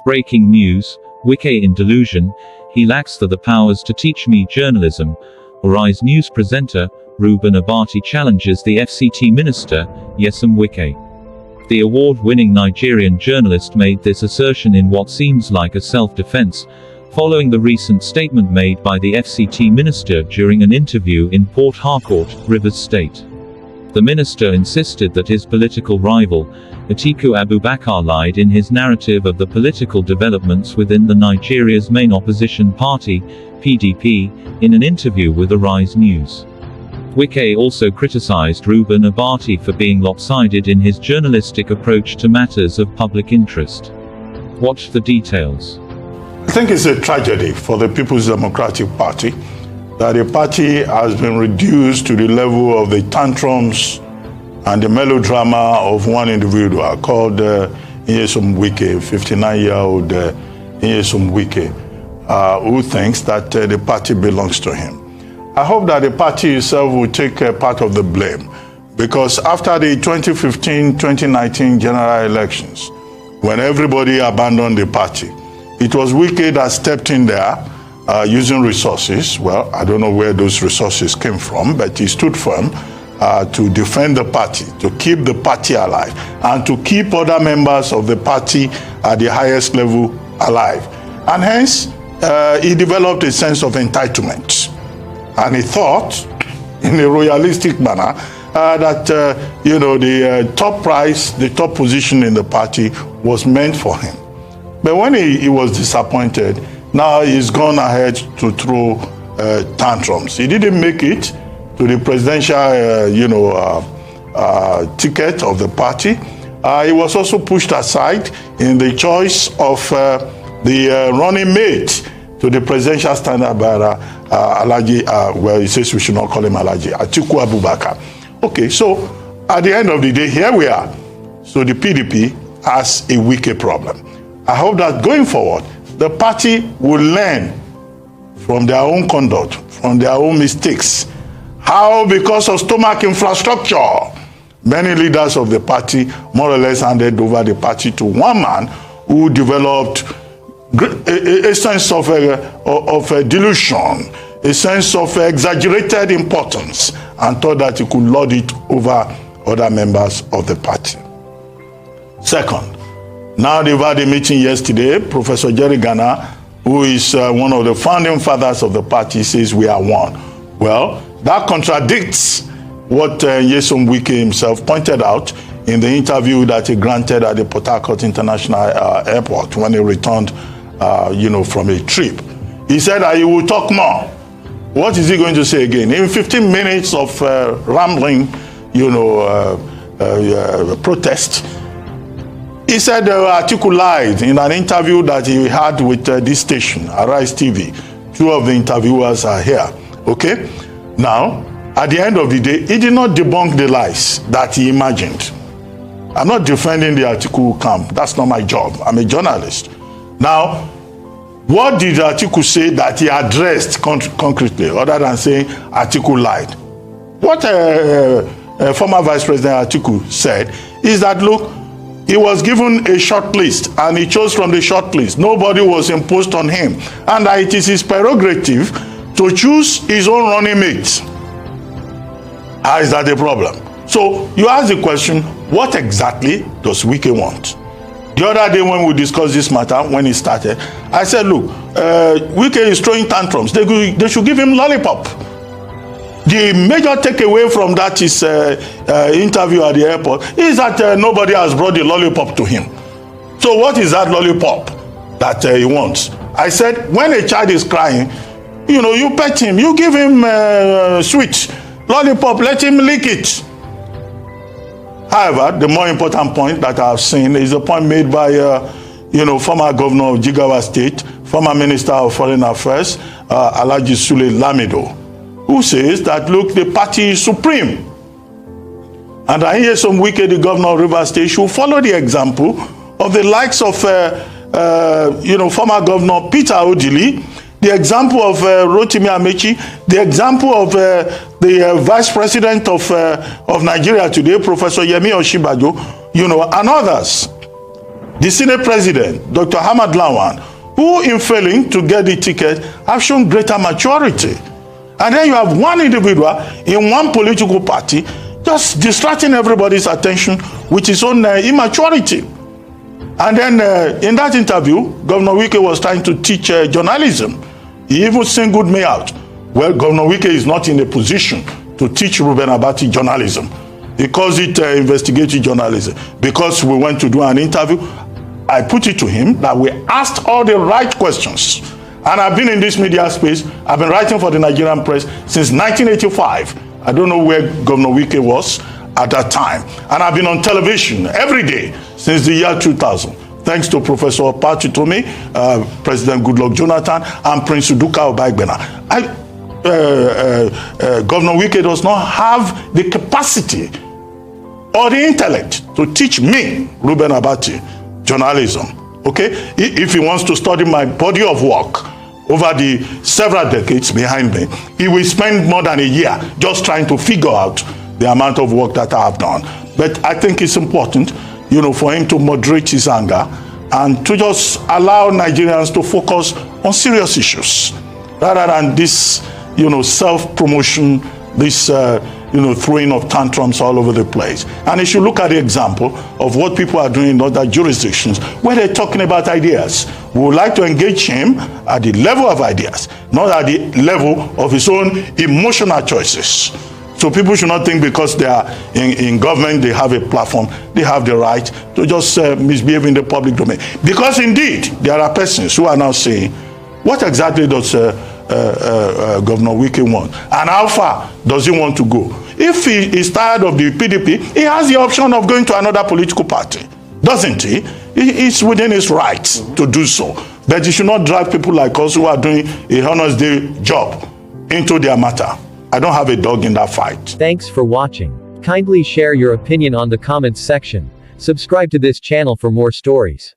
Breaking news, Wike in delusion, he lacks the powers to teach me journalism. Arise News presenter, Ruben Abati challenges the FCT minister, Nyesom Wike. The award-winning Nigerian journalist made this assertion in what seems like a self-defense, following the recent statement made by the FCT minister during an interview in Port Harcourt, Rivers State. The minister insisted that his political rival, Atiku Abubakar, lied in his narrative of the political developments within Nigeria's main opposition party, PDP, in an interview with Arise News. Wike also criticized Ruben Abati for being lopsided in his journalistic approach to matters of public interest. Watch the details. I think it's a tragedy for the People's Democratic Party that the party has been reduced to the level of the tantrums and the melodrama of one individual called Nyesom Wike, 59-year-old Nyesom Wike, who thinks that the party belongs to him. I hope that the party itself will take part of the blame, because after the 2015-2019 general elections, when everybody abandoned the party, it was Wike that stepped in there using resources. Well, I don't know where those resources came from, but he stood firm to defend the party, to keep the party alive, and to keep other members of the party at the highest level alive. And hence, he developed a sense of entitlement. And he thought, in a royalistic manner, that the top prize, the top position in the party was meant for him. But when he was disappointed, now he's gone ahead to throw tantrums. He didn't make it to the presidential, ticket of the party. He was also pushed aside in the choice of the running mate to the presidential standard bearer, Alhaji, well, he says we should not call him Alhaji, Atiku Abubakar. Okay, so at the end of the day, here we are. So the PDP has a wicked problem. I hope that going forward, the party will learn from their own conduct, from their own mistakes, how because of stomach infrastructure, many leaders of the party more or less handed over the party to one man who developed a sense of delusion, a sense of exaggerated importance, and thought that he could lord it over other members of the party. Second, now they've had a meeting yesterday. Professor Jerry Ghana, who is one of the founding fathers of the party, says we are one. Well, that contradicts what Nyesom Wike himself pointed out in the interview that he granted at the Port Harcourt International Airport when he returned, from a trip. He said that he will talk more. What is he going to say again? In 15 minutes of rambling, protest, he said Atiku lied in an interview that he had with this station, Arise TV. Two of the interviewers are here, okay? Now, at the end of the day, he did not debunk the lies that he imagined. I'm not defending the Atiku camp. That's not my job. I'm a journalist. Now, what did Atiku say that he addressed concretely, other than saying Atiku lied? What former Vice President Atiku said is that, look, he was given a short list and he chose from the short list. Nobody was imposed on him. And it is his prerogative to choose his own running mate. How is that a problem? So you ask the question, what exactly does Wike want? The other day when we discussed this matter, when it started, I said, look, Wike is throwing tantrums. They should give him lollipop. The major takeaway from that is interview at the airport is that nobody has brought the lollipop to him. So what is that lollipop that he wants? I said, when a child is crying, you pet him, you give him sweet lollipop, let him lick it. However, the more important point that I've seen is the point made by former governor of Jigawa State, former minister of foreign affairs, Alhaji Sule Lamido, who says that, look, the party is supreme. And I hear some Wike, the governor of Rivers State, should follow the example of the likes of, former governor Peter Odili, the example of Rotimi Amechi, the example of the vice president of Nigeria today, Professor Yemi Osinbajo, and others. the Senate President, Dr. Hamad Lawan, who in failing to get the ticket have shown greater maturity. And then you have one individual in one political party just distracting everybody's attention with his own immaturity. And then in that interview, Governor Wike was trying to teach journalism. He even singled me out. Well, Governor Wike is not in a position to teach Ruben Abati journalism. He calls it investigative journalism. Because we went to do an interview, I put it to him that we asked all the right questions. And I've been in this media space. I've been writing for the Nigerian press since 1985. I don't know where Governor Wike was at that time. And I've been on television every day since the year 2000. Thanks to Professor Pachitomi, President Goodluck Jonathan, and Prince Uduka Obaigbena. Governor Wike does not have the capacity or the intellect to teach me, Ruben Abati, journalism. Okay? If he wants to study my body of work over the several decades behind me, he will spend more than a year just trying to figure out the amount of work that I have done. But I think it's important, for him to moderate his anger and to just allow Nigerians to focus on serious issues rather than this, self-promotion, this, throwing of tantrums all over the place. And he should look at the example of what people are doing in other jurisdictions where they're talking about ideas. We would like to engage him at the level of ideas, not at the level of his own emotional choices. So people should not think because they are in government, they have a platform, they have the right to just misbehave in the public domain. Because indeed, there are persons who are now saying, what exactly does Governor Wike want? And how far does he want to go? If he is tired of the PDP, he has the option of going to another political party, doesn't he? It's within his rights to do so. But he should not drag people like us who are doing a honest day job into their matter. I don't have a dog in that fight. Thanks for watching. Kindly share your opinion on the comments section. Subscribe to this channel for more stories.